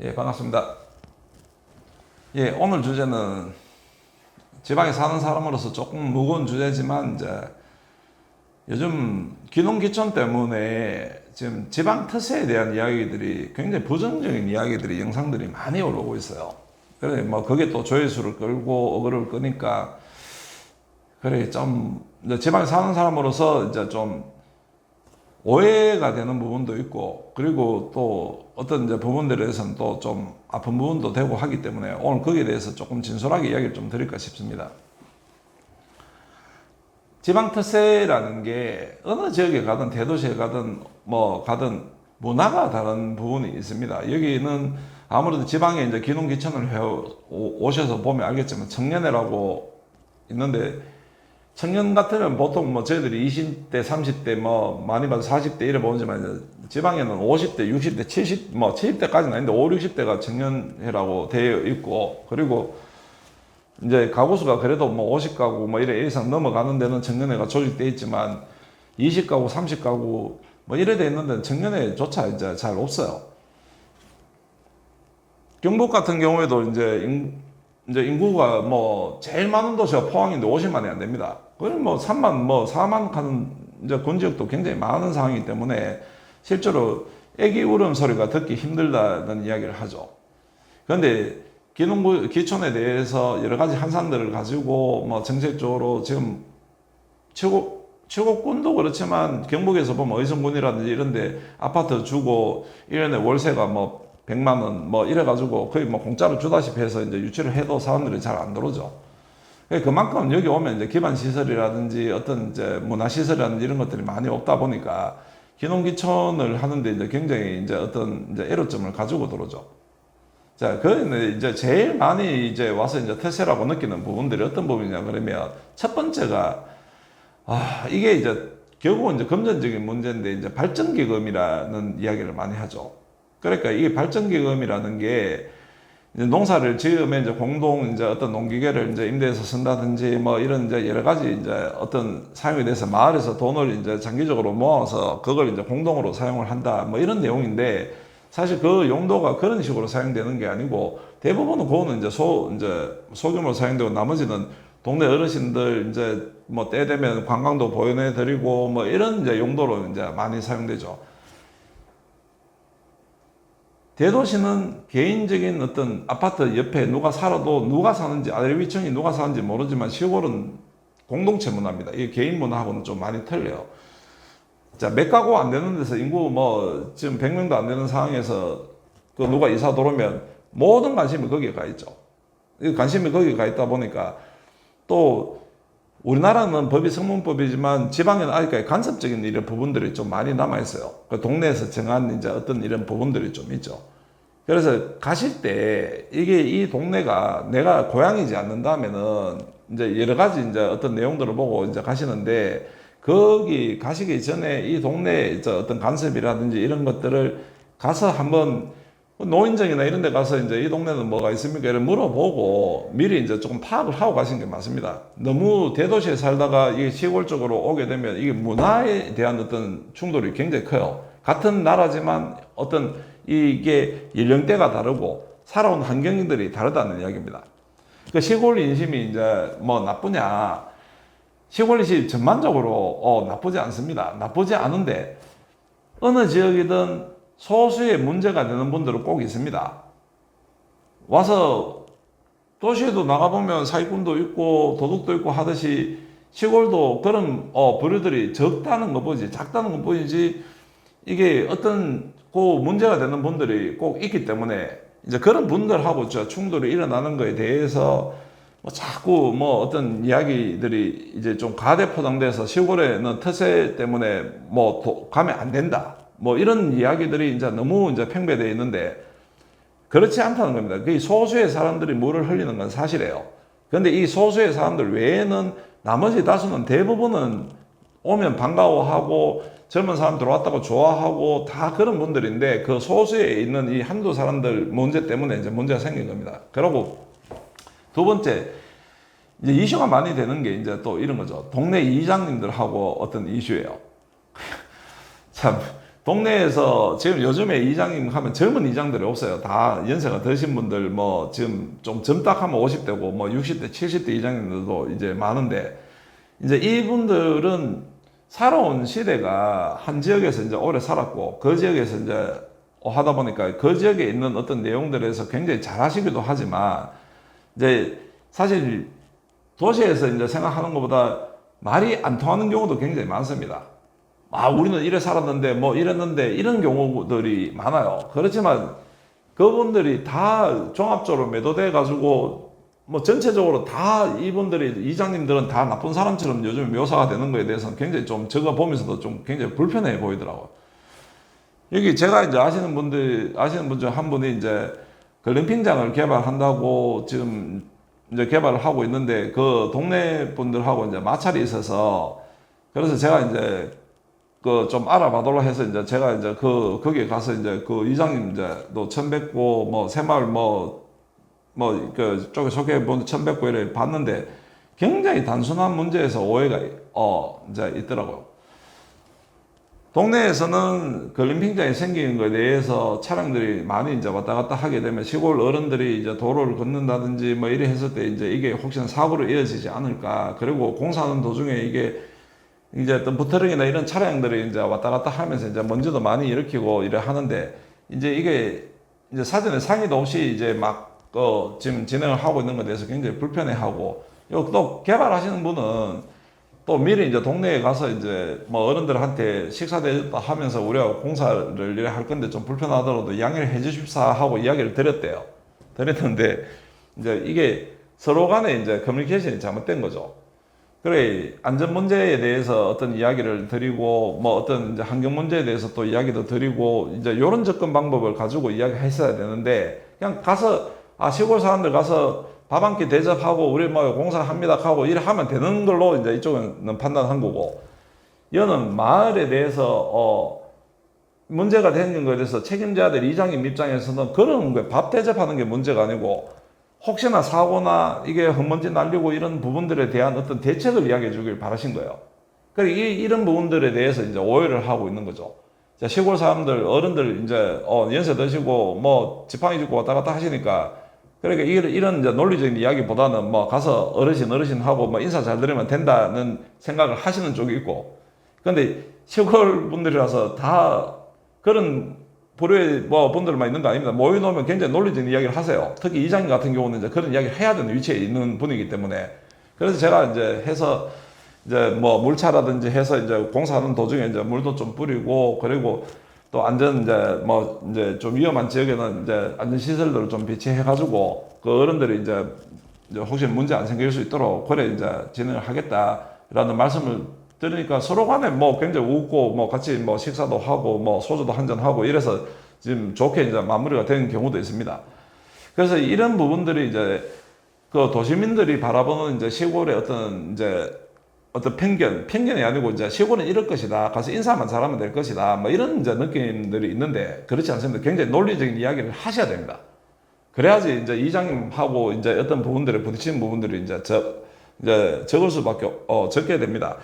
예, 반갑습니다. 예, 오늘 주제는 지방에 사는 사람으로서 조금 무거운 주제지만, 이제 요즘 기농기촌 때문에 지금 지방 특세에 대한 이야기들이 굉장히 부정적인 이야기들이, 영상들이 많이 올라오고 있어요. 그래, 뭐, 그게 또 조회수를 끌고 어그로를 끄니까, 그래, 좀, 이제 지방에 사는 사람으로서 이제 좀 오해가 되는 부분도 있고, 그리고 또 어떤 이제 부분들에 대해서는 또 좀 아픈 부분도 되고 하기 때문에 오늘 거기에 대해서 조금 진솔하게 이야기를 좀 드릴까 싶습니다. 지방특세라는 게 어느 지역에 가든 대도시에 가든 뭐 가든 문화가 다른 부분이 있습니다. 여기는 아무래도 지방에 이제 기농기촌을 해 오셔서 보면 알겠지만 청년회라고 있는데, 청년 같으면 보통 뭐 저희들이 20대, 30대, 뭐 많이 봐도 40대 이래 보지만, 지방에는 50대, 60대, 70대까지는 아닌데 5, 60대가 청년회라고 되어 있고, 그리고 이제 가구수가 그래도 뭐 50가구 뭐 이래 이상 넘어가는 데는 청년회가 조직되어 있지만, 20가구, 30가구 뭐 이래 돼 있는 데는 청년회조차 이제 잘 없어요. 경북 같은 경우에도 이제 인구가 뭐 제일 많은 도시가 포항인데 50만이 안 됩니다. 그럼 뭐 3만, 뭐 4만 가는 이제 군 지역도 굉장히 많은 상황이기 때문에 실제로 애기 울음 소리가 듣기 힘들다는 이야기를 하죠. 그런데 기촌에 대해서 여러 가지 한상들을 가지고 뭐 정책적으로 지금 최고군도 그렇지만, 경북에서 보면 의성군이라든지 이런데 아파트 주고 1년에 월세가 뭐 100만 원 뭐 이래가지고 거의 뭐 공짜로 주다시피 해서 이제 유치를 해도 사람들이 잘 안 들어오죠. 그만큼 여기 오면 이제 기반 시설이라든지 어떤 이제 문화 시설이라든지 이런 것들이 많이 없다 보니까 기농기촌을 하는데 이제 굉장히 이제 어떤 이제 애로점을 가지고 들어오죠. 자, 그 이제 제일 많이 이제 와서 이제 태세라고 느끼는 부분들이 어떤 부분이냐 그러면, 첫 번째가 이게 이제 결국은 이제 금전적인 문제인데, 이제 발전기금이라는 이야기를 많이 하죠. 그러니까 이게 발전기금이라는 게, 이제 농사를 지으면 이제 공동 이제 어떤 농기계를 이제 임대해서 쓴다든지 뭐 이런 이제 여러 가지 이제 어떤 사용에 대해서 마을에서 돈을 이제 장기적으로 모아서 그걸 이제 공동으로 사용을 한다 뭐 이런 내용인데, 사실 그 용도가 그런 식으로 사용되는 게 아니고, 대부분은 그거는 이제 소규모로 사용되고, 나머지는 동네 어르신들 이제 뭐 때 되면 관광도 보연해 드리고 뭐 이런 이제 용도로 이제 많이 사용되죠. 대도시는 개인적인 어떤 아파트 옆에 누가 살아도, 누가 사는지, 아래위층이 누가 사는지 모르지만, 시골은 공동체 문화입니다. 이게 개인 문화하고는 좀 많이 틀려요. 자, 몇 가구 안 되는 데서 인구 뭐 지금 100명도 안 되는 상황에서 그 누가 이사 들어오면 모든 관심이 거기에 가 있죠. 이 관심이 거기에 가 있다 보니까, 또 우리나라는 법이 성문법이지만 지방에는 아직까지 간섭적인 이런 부분들이 좀 많이 남아 있어요. 그 동네에서 정한 이제 어떤 이런 부분들이 좀 있죠. 그래서 가실 때 이게 이 동네가 내가 고향이지 않는다면은 이제 여러 가지 이제 어떤 내용들을 보고 이제 가시는데, 거기 가시기 전에 이 동네에 어떤 간섭이라든지 이런 것들을 가서 한번 노인정이나 이런 데 가서 이제 이 동네는 뭐가 있습니까? 이런 물어보고 미리 이제 조금 파악을 하고 가시는 게 맞습니다. 너무 대도시에 살다가 이게 시골 쪽으로 오게 되면 이게 문화에 대한 어떤 충돌이 굉장히 커요. 같은 나라지만 어떤 이게 연령대가 다르고 살아온 환경들이 다르다는 이야기입니다. 그 시골 인심이 이제 뭐 나쁘냐? 시골 인심 전반적으로 나쁘지 않습니다. 나쁘지 않은데, 어느 지역이든 소수의 문제가 되는 분들은 꼭 있습니다. 와서 도시에도 나가보면 사기꾼도 있고 도둑도 있고 하듯이, 시골도 그런 부류들이 적다는 것뿐이지, 작다는 것뿐이지, 이게 어떤 그 문제가 되는 분들이 꼭 있기 때문에, 이제 그런 분들하고 충돌이 일어나는 거에 대해서 뭐 자꾸 뭐 어떤 이야기들이 이제 좀 가대포장돼서, 시골에는 특세 때문에 뭐 가면 안 된다 뭐 이런 이야기들이 이제 너무 이제 팽배되어 있는데, 그렇지 않다는 겁니다. 그 소수의 사람들이 물을 흘리는 건 사실이에요. 그런데 이 소수의 사람들 외에는 나머지 다수는, 대부분은 오면 반가워하고 젊은 사람 들어왔다고 좋아하고 다 그런 분들인데, 그 소수에 있는 이 한두 사람들 문제 때문에 이제 문제가 생긴 겁니다. 그리고 두 번째, 이제 이슈가 많이 되는 게 이제 또 이런 거죠. 동네 이장님들하고 어떤 이슈예요. 참, 동네에서 지금 요즘에 이장님 하면 젊은 이장들이 없어요. 다 연세가 드신 분들 뭐 지금 좀 젊다 하면 50대고 뭐 60대, 70대 이장님들도 이제 많은데 이제 이분들은 살아온 시대가 한 지역에서 이제 오래 살았고 그 지역에서 이제 하다 보니까 그 지역에 있는 어떤 내용들에서 굉장히 잘하시기도 하지만 이제 사실 도시에서 이제 생각하는 것보다 말이 안 통하는 경우도 굉장히 많습니다. 아, 우리는 이래 살았는데, 뭐 이랬는데, 이런 경우들이 많아요. 그렇지만 그분들이 다 종합적으로 매도돼 가지고, 뭐 전체적으로 다 이분들이, 이장님들은 다 나쁜 사람처럼 요즘 묘사가 되는 거에 대해서는 굉장히 좀 적어 보면서도 좀 굉장히 불편해 보이더라고요. 여기 제가 이제 아시는 분 중 한 분이 이제 글램핑장을 개발한다고 지금 이제 개발을 하고 있는데 그 동네 분들하고 이제 마찰이 있어서 그래서 제가 이제 그 좀 알아봐달라 해서 이제 제가 이제 거기에 가서 이제 그 이장님 이제 또 천백고 뭐 새마을 그 쪽에 소개해 본 천백고 이래 봤는데 굉장히 단순한 문제에서 오해가 이제 있더라고요. 동네에서는 글램핑장이 생기는 것에 대해서 차량들이 많이 이제 왔다 갔다 하게 되면 시골 어른들이 이제 도로를 걷는다든지 뭐 이래 했을 때 이제 이게 혹시나 사고로 이어지지 않을까. 그리고 공사하는 도중에 이게 이제 어떤 부트럭이나 이런 차량들이 이제 왔다 갔다 하면서 이제 먼지도 많이 일으키고 이래 하는데 이제 이게 이제 사전에 상의도 없이 이제 지금 진행을 하고 있는 것에 대해서 굉장히 불편해하고 또 개발하시는 분은 또 미리 이제 동네에 가서 이제 뭐 어른들한테 식사 대접도 하면서 우리가 공사를 이래 할 건데 좀 불편하더라도 양해를 해 주십사 하고 이야기를 드렸대요. 드렸는데 이제 이게 서로 간에 이제 커뮤니케이션이 잘못된 거죠. 그래, 안전 문제에 대해서 어떤 이야기를 드리고, 뭐 어떤 이제 환경 문제에 대해서 또 이야기도 드리고, 이제 이런 접근 방법을 가지고 이야기했어야 되는데, 그냥 가서, 시골 사람들 가서 밥 한 끼 대접하고, 우리 뭐 공사합니다 하고, 이래 하면 되는 걸로 이제 이쪽은 판단한 거고, 이거는 마을에 대해서, 문제가 생긴 거에 대해서 책임져야 될 이장님 입장에서는 그런 거 밥 대접하는 게 문제가 아니고, 혹시나 사고나 이게 흙먼지 날리고 이런 부분들에 대한 어떤 대책을 이야기해 주길 바라신 거예요. 그러니까 이런 부분들에 대해서 이제 오해를 하고 있는 거죠. 자, 시골 사람들, 어른들 이제, 연세 드시고 뭐 지팡이 짚고 왔다 갔다 하시니까 그러니까 이런 이제 논리적인 이야기보다는 뭐 가서 어르신 하고 뭐 인사 잘 드리면 된다는 생각을 하시는 쪽이 있고. 근데 시골 분들이라서 다 그런 불효의 뭐 분들만 있는 거 아닙니다. 모여놓으면 굉장히 논리적인 이야기를 하세요. 특히 이장님 같은 경우는 이제 그런 이야기를 해야 되는 위치에 있는 분이기 때문에. 그래서 제가 이제 해서 이제 뭐 물차라든지 해서 이제 공사하는 도중에 이제 물도 좀 뿌리고 그리고 또 이제 좀 위험한 지역에는 이제 안전시설들을 좀 배치해가지고 그 어른들이 이제 혹시 문제 안 생길 수 있도록 그래 이제 진행을 하겠다라는 말씀을 들으니까 서로 간에 뭐 굉장히 웃고 뭐 같이 뭐 식사도 하고 뭐 소주도 한잔 하고 이래서 지금 좋게 이제 마무리가 된 경우도 있습니다. 그래서 이런 부분들이 이제 그 도시민들이 바라보는 이제 시골의 어떤 편견이 아니고 이제 시골은 이럴 것이다. 가서 인사만 잘하면 될 것이다. 뭐 이런 이제 느낌들이 있는데 그렇지 않습니다. 굉장히 논리적인 이야기를 하셔야 됩니다. 그래야지 이제 이장님하고 이제 어떤 부분들에 부딪히는 부분들이 이제 적을 수밖에 적게 됩니다.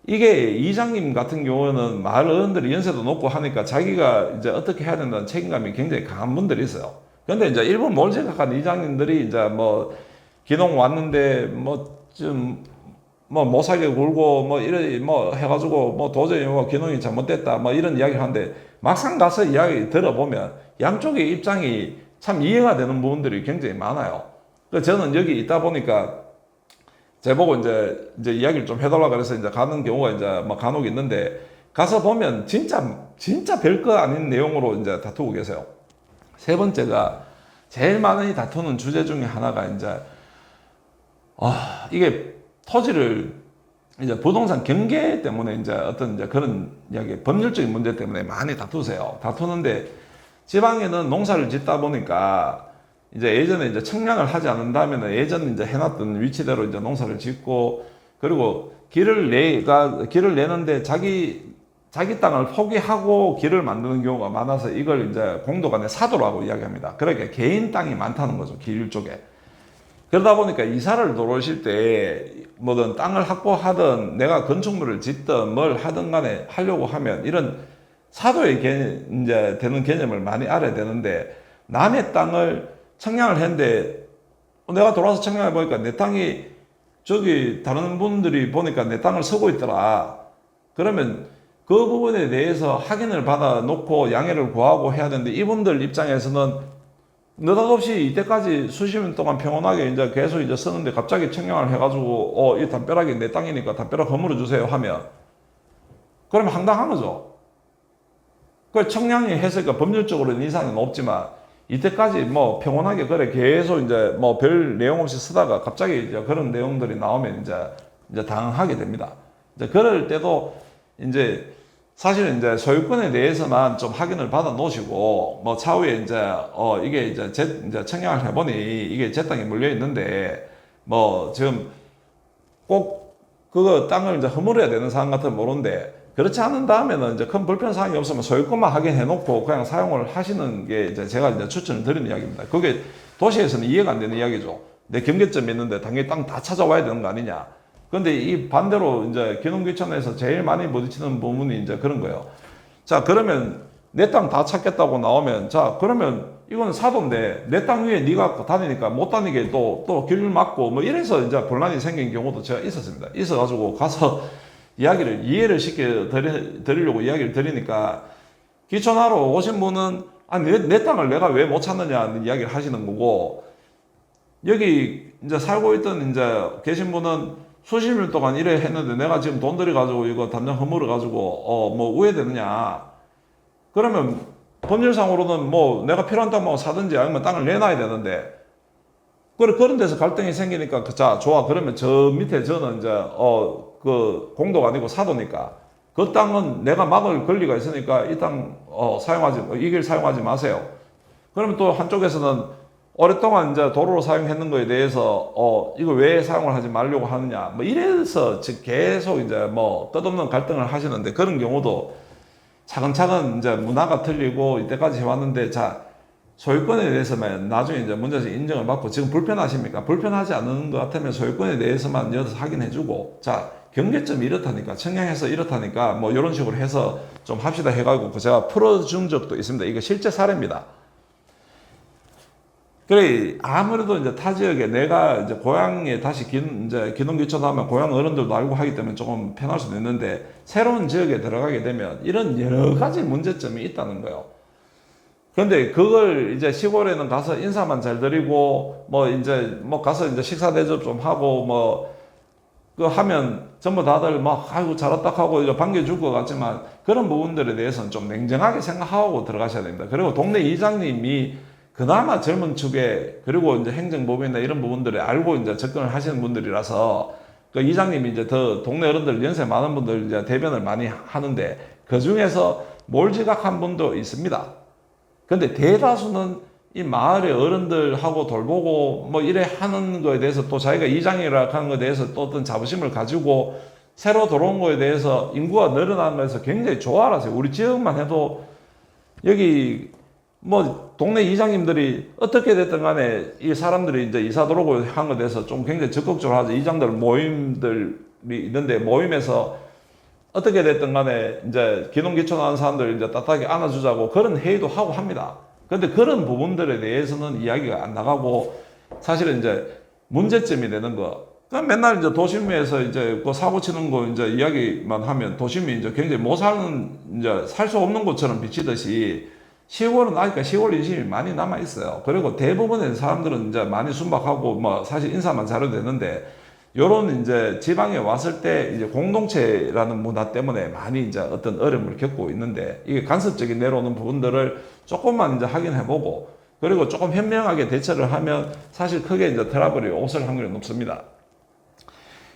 이게 이장님 같은 경우는 마을 어른들이 연세도 높고 하니까 자기가 이제 어떻게 해야 된다는 책임감이 굉장히 강한 분들이 있어요. 근데 이제 일본 몰생각한 이장님들이 이제 뭐 기농 왔는데 못 살게 굴고 뭐 이래 뭐 해가지고 뭐 도저히 뭐 기농이 잘못됐다 뭐 이런 이야기를 하는데 막상 가서 이야기 들어보면 양쪽의 입장이 참 이해가 되는 부분들이 굉장히 많아요. 그래서 저는 여기 있다 보니까 제보고 이제 이야기를 좀 해달라 그래서 이제 가는 경우가 이제 뭐 간혹 있는데 가서 보면 진짜 별거 아닌 내용으로 이제 다투고 계세요. 세 번째가 제일 많이 다투는 주제 중에 하나가 이제 이게 토지를 이제 부동산 경계 때문에 이제 어떤 이제 그런 이야기 법률적인 문제 때문에 많이 다투세요. 다투는데 지방에는 농사를 짓다 보니까 이제 예전에 이제 청량을 하지 않는다면 예전 이제 해놨던 위치대로 이제 농사를 짓고 그리고 길을 내는데 자기 땅을 포기하고 길을 만드는 경우가 많아서 이걸 이제 공도간에 사도라고 이야기합니다. 그러니까 개인 땅이 많다는 거죠. 길 쪽에. 그러다 보니까 이사를 들어오실 때 뭐든 땅을 확보하든 내가 건축물을 짓든 뭘 하든 간에 하려고 하면 이런 사도의 이제 되는 개념을 많이 알아야 되는데, 남의 땅을 청량을 했는데 내가 돌아와서 청량해 보니까 내 땅이 저기 다른 분들이 보니까 내 땅을 쓰고 있더라. 그러면 그 부분에 대해서 확인을 받아 놓고 양해를 구하고 해야 되는데, 이분들 입장에서는 느닷없이 이때까지 수십 년 동안 평온하게 이제 계속 이제 쓰는데 갑자기 청량을 해가지고 이 담벼락이 내 땅이니까 담벼락 허물어 주세요 하면, 그러면 황당한 거죠. 그 청량이 했으니까 법률적으로는 이상은 없지만, 이때까지 뭐 평온하게 그래 계속 이제 뭐 별 내용 없이 쓰다가 갑자기 이제 그런 내용들이 나오면 이제 당황하게 됩니다. 이제 그럴 때도 이제 사실은 이제 소유권에 대해서만 좀 확인을 받아 놓으시고, 뭐 차후에 이제 이게 이제 이제 청약을 해보니 이게 제 땅에 물려 있는데 뭐 지금 꼭 그거 땅을 이제 허물어야 되는 상황 같으면 모르는데, 그렇지 않은 다음에는 이제 큰 불편 사항이 없으면 소유권만 확인해 놓고 그냥 사용을 하시는 게 이제 제가 이제 추천을 드리는 이야기입니다. 그게 도시에서는 이해가 안 되는 이야기죠. 내 경계점이 있는데 당연히 땅 다 찾아와야 되는 거 아니냐. 근데 이 반대로 이제 기농귀천에서 제일 많이 부딪히는 부분이 이제 그런 거예요. 자, 그러면 내 땅 다 찾겠다고 나오면, 자, 그러면 이거는 사도인데 내 땅 위에 네가 다니니까 못 다니게 또 길 막고 뭐 이래서 이제 분란이 생긴 경우도 제가 있었습니다. 있어가지고 가서 이해를 시켜 드리려고 이야기를 드리니까, 귀촌하러 오신 분은 내 땅을 내가 왜 못 찾느냐는 이야기를 하시는 거고, 여기 이제 살고 있던 이제 계신 분은 수십 년 동안 이래 했는데 내가 지금 돈 들여가지고 이거 담장 허물어 가지고 뭐 우회되느냐. 그러면 법률상으로는 뭐 내가 필요한 땅만 사든지 아니면 땅을 내놔야 되는데, 그런 데서 갈등이 생기니까, 자, 좋아. 그러면 저 밑에 저는 이제 그 공도가 아니고 사도니까 그 땅은 내가 막을 권리가 있으니까 이 땅 이 길 사용하지 마세요. 그러면 또 한쪽에서는 오랫동안 이제 도로로 사용했는 거에 대해서 이거 왜 사용을 하지 말려고 하느냐, 뭐 이래서 계속 이제 뭐 끝없는 갈등을 하시는데, 그런 경우도 차근차근 이제 문화가 틀리고 이때까지 해왔는데, 자, 소유권에 대해서만 나중에 이제 문제에서 인정을 받고, 지금 불편하십니까? 불편하지 않는 것 같으면 소유권에 대해서만 여기서 확인해주고, 자, 경계점이 이렇다니까, 청량해서 이렇다니까, 뭐 이런 식으로 해서 좀 합시다 해가지고 제가 풀어준 적도 있습니다. 이거 실제 사례입니다. 그래, 아무래도 이제 타 지역에 내가 이제 고향에 다시 이제 기농귀촌하면 고향 어른들도 알고 하기 때문에 조금 편할 수도 있는데, 새로운 지역에 들어가게 되면 이런 여러 가지 문제점이 있다는 거예요. 그런데 그걸 이제 시골에는 가서 인사만 잘 드리고, 뭐 이제 뭐 가서 이제 식사 대접 좀 하고 뭐 그 하면 전부 다들 막 아이고 잘했다 하고 이제 반겨줄 것 같지만, 그런 부분들에 대해서는 좀 냉정하게 생각하고 들어가셔야 됩니다. 그리고 동네 이장님이 그나마 젊은 축에, 그리고 이제 행정법이나 이런 부분들을 알고 이제 접근을 하시는 분들이라서, 그 이장님이 이제 더 동네 어른들 연세 많은 분들 이제 대변을 많이 하는데, 그 중에서 몰지각한 분도 있습니다. 근데 대다수는 이 마을의 어른들하고 돌보고 뭐 이래 하는 거에 대해서, 또 자기가 이장이라 하는 거에 대해서 또 어떤 자부심을 가지고 새로 들어온 거에 대해서 인구가 늘어나는 거에서 굉장히 좋아하세요. 우리 지역만 해도 여기 뭐 동네 이장님들이 어떻게 됐든 간에 이 사람들이 이제 이사 들어오고 한 것에 대해서 좀 굉장히 적극적으로 하죠. 이장들 모임들이 있는데, 모임에서 어떻게 됐든 간에 이제 기농귀촌 하는 사람들 이제 따뜻하게 안아주자고 그런 회의도 하고 합니다. 근데 그런 부분들에 대해서는 이야기가 안 나가고, 사실은 이제 문제점이 되는 거. 그럼 맨날 이제 도심에서 이제 그 사고 치는 거 이제 이야기만 하면 도심이 이제 굉장히 못 사는, 이제 살 수 없는 것처럼 비치듯이, 시골은 아직까 시골 인심이 많이 남아 있어요. 그리고 대부분의 사람들은 이제 많이 순박하고 뭐 사실 인사만 잘해도 되는데, 요런 이제 지방에 왔을 때 이제 공동체라는 문화 때문에 많이 이제 어떤 어려움을 겪고 있는데, 이게 간섭적인 내려오는 부분들을 조금만 이제 확인해보고, 그리고 조금 현명하게 대처를 하면 사실 크게 이제 트러블이 없을 확률이 높습니다.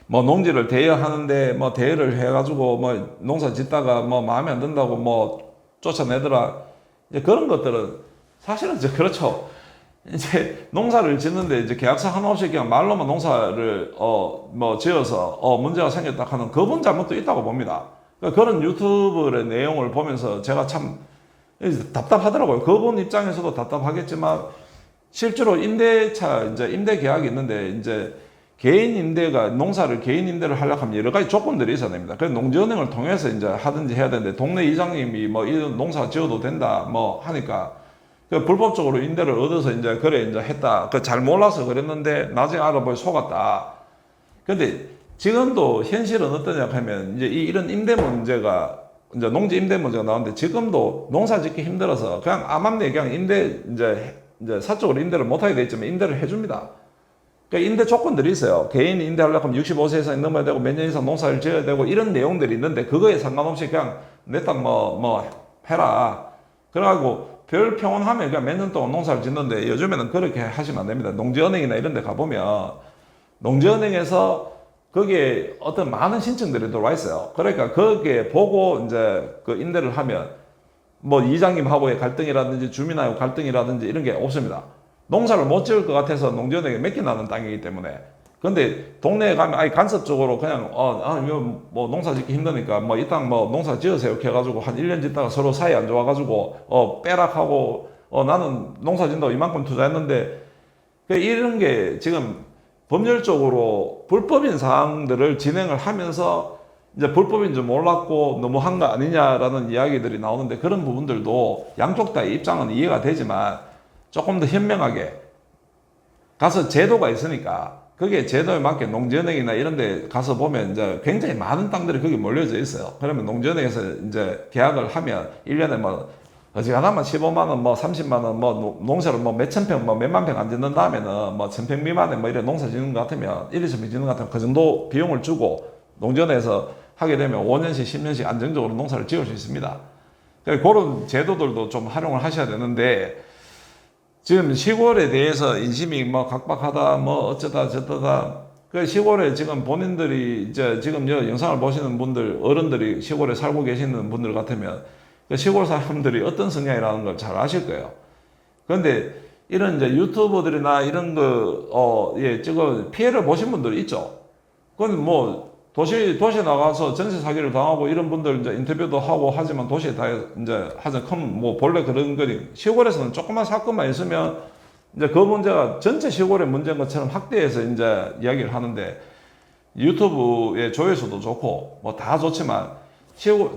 뭐 농지를 대여하는데 뭐 대여를 해가지고 뭐 농사 짓다가 뭐 마음에 안 든다고 뭐 쫓아내더라. 이제 그런 것들은 사실은 이제 그렇죠. 이제 농사를 짓는데 이제 계약서 하나 없이 그냥 말로만 농사를 뭐 지어서 문제가 생겼다 하는 그분 잘못도 있다고 봅니다. 그러니까 그런 유튜브의 내용을 보면서 제가 참 답답하더라고요. 그분 입장에서도 답답하겠지만, 실제로 임대차 이제 임대 계약이 있는데 이제 개인 임대가 농사를 개인 임대를 하려고 하면 여러 가지 조건들이 있어야 됩니다. 그래서 농지은행을 통해서 이제 하든지 해야 되는데 동네 이장님이 뭐 이런 농사 지어도 된다 뭐 하니까 그 불법적으로 임대를 얻어서 이제 그래 이제 했다. 그 잘 몰라서 그랬는데 나중에 알아보니 속았다. 근데 지금도 현실은 어떠냐 하면 이제 이런 임대 문제가 이제 농지 임대 문제가 나오는데 지금도 농사 짓기 힘들어서 그냥 암암리에 그냥 임대 이제 사적으로 임대를 못하게 돼 있지만 임대를 해줍니다. 그러니까 임대 조건들이 있어요. 개인 임대하려고 하면 65세 이상 넘어야 되고 몇 년 이상 농사를 지어야 되고 이런 내용들이 있는데 그거에 상관없이 그냥 내 땅 뭐 해라. 그래가지고 별 평온하면 그냥 몇 년 동안 농사를 짓는데 요즘에는 그렇게 하시면 안 됩니다. 농지은행이나 이런 데 가보면 농지은행에서 거기에 어떤 많은 신청들이 들어와 있어요. 그러니까 거기에 보고 이제 그 임대를 하면 뭐 이장님하고의 갈등이라든지 주민하고 갈등이라든지 이런 게 없습니다. 농사를 못 지을 것 같아서 농지은행에 맡겨나는 땅이기 때문에. 근데 동네에 가면 아예 간섭적으로 그냥 이거 뭐 농사 짓기 힘드니까 뭐 이 땅 뭐 농사 지으세요 이렇게 해가지고 한 1년 짓다가 서로 사이 안 좋아가지고 빼락하고 나는 농사 짓는다고 이만큼 투자했는데 이런 게 지금 법률적으로 불법인 사항들을 진행을 하면서 이제 불법인 줄 몰랐고 너무한 거 아니냐라는 이야기들이 나오는데 그런 부분들도 양쪽 다의 입장은 이해가 되지만 조금 더 현명하게 가서 제도가 있으니까 그게 제도에 맞게 농지은행이나 이런 데 가서 보면 이제 굉장히 많은 땅들이 거기 몰려져 있어요. 그러면 농지은행에서 이제 계약을 하면 1년에 뭐 어지간하면 15만 원, 뭐 30만 원, 뭐 농사를 뭐 몇천 평, 뭐 몇만 평 안 짓는 다음에는 뭐 1000평 미만에 뭐 이래 농사 짓는 것 같으면 1, 2천 평 짓는 것 같으면 그 정도 비용을 주고 농지은행에서 하게 되면 5년씩, 10년씩 안정적으로 농사를 지을 수 있습니다. 그런 제도들도 좀 활용을 하셔야 되는데 지금 시골에 대해서 인심이 뭐 각박하다, 뭐 어쩌다 저쩌다. 그 시골에 지금 본인들이 이제 지금 영상을 보시는 분들, 어른들이 시골에 살고 계시는 분들 같으면 그 시골 사람들이 어떤 성향이라는 걸 잘 아실 거예요. 그런데 이런 이제 유튜버들이나 이런 찍어 피해를 보신 분들이 있죠. 그건 뭐 도시에 나가서 전세 사기를 당하고 이런 분들 이제 인터뷰도 하고 하지만 도시에 다 이제 하여튼 큰 뭐 본래 그런 거니 시골에서는 조그만 사건만 있으면 이제 그 문제가 전체 시골의 문제인 것처럼 확대해서 이제 이야기를 하는데 유튜브의 조회수도 좋고 뭐 다 좋지만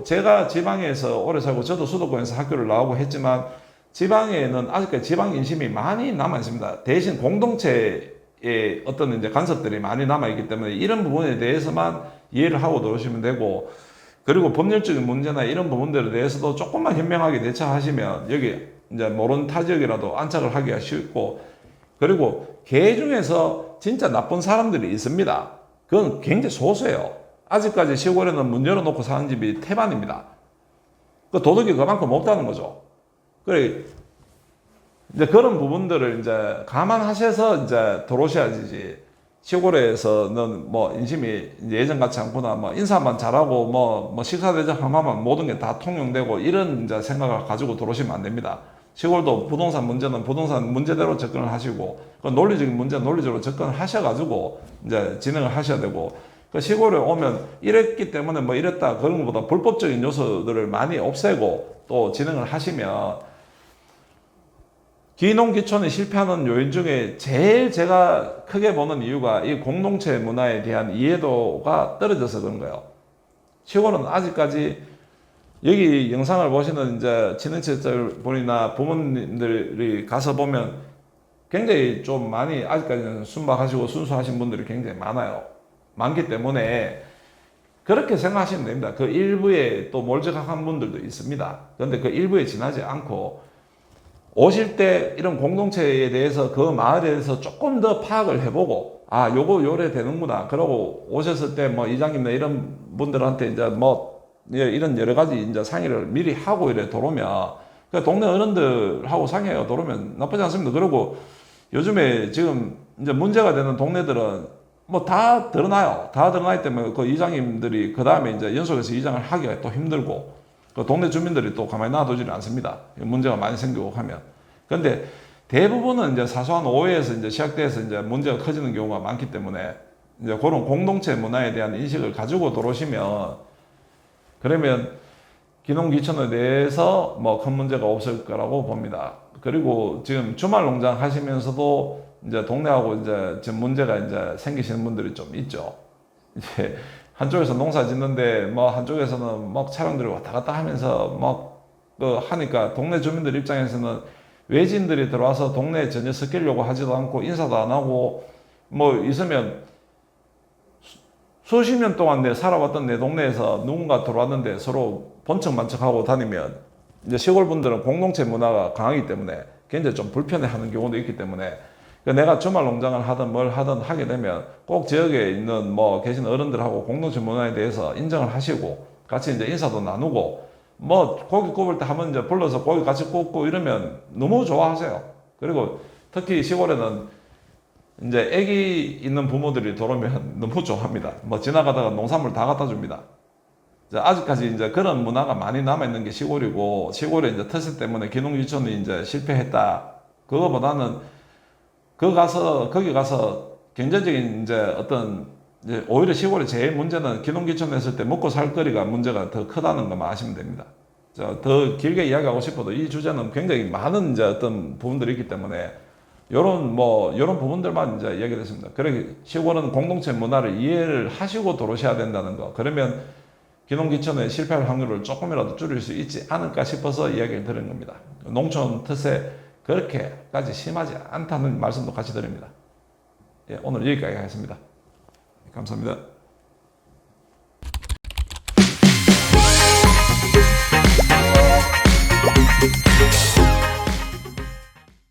제가 지방에서 오래 살고 저도 수도권에서 학교를 나오고 했지만 지방에는 아직까지 지방 인심이 많이 남아 있습니다. 대신 공동체 어떤 이제 간섭들이 많이 남아있기 때문에 이런 부분에 대해서만 이해를 하고 들어오시면 되고 그리고 법률적인 문제나 이런 부분들에 대해서도 조금만 현명하게 대처하시면 여기 이제 모르는 타 지역이라도 안착을 하기가 쉽고 그리고 개 중에서 진짜 나쁜 사람들이 있습니다. 그건 굉장히 소수예요. 아직까지 시골에는 문 열어놓고 사는 집이 태반입니다. 그 도덕이 그만큼 없다는 거죠. 그래. 이제 그런 부분들을 이제 감안하셔서 이제 들어오셔야지. 시골에서는 뭐 인심이 예전 같지 않구나. 뭐 인사만 잘하고 뭐 식사 대접하면 모든 게 다 통용되고 이런 이제 생각을 가지고 들어오시면 안 됩니다. 시골도 부동산 문제는 부동산 문제대로 접근을 하시고 그 논리적인 문제는 논리적으로 접근을 하셔가지고 이제 진행을 하셔야 되고 그 시골에 오면 이랬기 때문에 뭐 이랬다 그런 것보다 불법적인 요소들을 많이 없애고 또 진행을 하시면 기농기촌이 실패하는 요인 중에 제일 제가 크게 보는 이유가 이 공동체 문화에 대한 이해도가 떨어져서 그런 거예요. 시골은 아직까지 여기 영상을 보시는 이제 진행체분이나 부모님들이 가서 보면 굉장히 좀 많이 아직까지는 순박하시고 순수하신 분들이 굉장히 많기 때문에 그렇게 생각하시면 됩니다. 그 일부에 또 몰적한 분들도 있습니다. 그런데 그 일부에 지나지 않고 오실 때 이런 공동체에 대해서 그 마을에 대해서 조금 더 파악을 해보고 요거 요래 되는구나. 그러고 오셨을 때 뭐 이장님이나 이런 분들한테 이제 뭐 이런 여러 가지 이제 상의를 미리 하고 이래 들어오면 그 동네 어른들하고 상의가 들어오면 나쁘지 않습니다. 그리고 요즘에 지금 이제 문제가 되는 동네들은 뭐 다 드러나요. 다 드러나기 때문에 그 이장님들이 그 다음에 이제 연속해서 이장을 하기가 또 힘들고 그 동네 주민들이 또 가만히 놔두지는 않습니다. 문제가 많이 생기고 하면. 그런데 대부분은 이제 사소한 오해에서 이제 시작돼서 이제 문제가 커지는 경우가 많기 때문에 이제 그런 공동체 문화에 대한 인식을 가지고 들어오시면 그러면 기농기촌에 대해서 뭐 큰 문제가 없을 거라고 봅니다. 그리고 지금 주말 농장 하시면서도 이제 동네하고 이제 지금 문제가 이제 생기시는 분들이 좀 있죠. 이제 한쪽에서 농사 짓는데 뭐 한쪽에서는 뭐 차량들이 왔다 갔다 하면서 뭐 하니까 동네 주민들 입장에서는 외지인들이 들어와서 동네에 전혀 섞이려고 하지도 않고 인사도 안 하고 뭐 있으면 수십 년 동안 내 살아왔던 내 동네에서 누군가 들어왔는데 서로 본척만척하고 다니면 이제 시골 분들은 공동체 문화가 강하기 때문에 굉장히 좀 불편해하는 경우도 있기 때문에 내가 주말 농장을 하든 뭘 하든 하게 되면 꼭 지역에 있는 뭐 계신 어른들하고 공동체 문화에 대해서 인정을 하시고 같이 이제 인사도 나누고 뭐 고기 굽을 때 한번 이제 불러서 고기 같이 굽고 이러면 너무 좋아하세요. 그리고 특히 시골에는 이제 애기 있는 부모들이 들어오면 너무 좋아합니다. 뭐 지나가다가 농산물 다 갖다 줍니다. 아직까지 이제 그런 문화가 많이 남아있는 게 시골이고, 시골의 이제 특색 때문에 기농유치원이 이제 실패했다. 그거보다는 거기 가서 경제적인 이제 어떤, 이제 오히려 시골의 제일 문제는 기농기촌 했을 때 먹고 살 거리가 문제가 더 크다는 것만 아시면 됩니다. 더 길게 이야기하고 싶어도 이 주제는 굉장히 많은 이제 어떤 부분들이 있기 때문에 요런 부분들만 이제 이야기를 했습니다. 그래, 시골은 공동체 문화를 이해를 하시고 들어오셔야 된다는 거. 그러면 기농기촌의 실패할 확률을 조금이라도 줄일 수 있지 않을까 싶어서 이야기를 드린 겁니다. 농촌 특색 그렇게까지 심하지 않다는 말씀도 같이 드립니다. 예, 오늘 여기까지 하겠습니다. 감사합니다.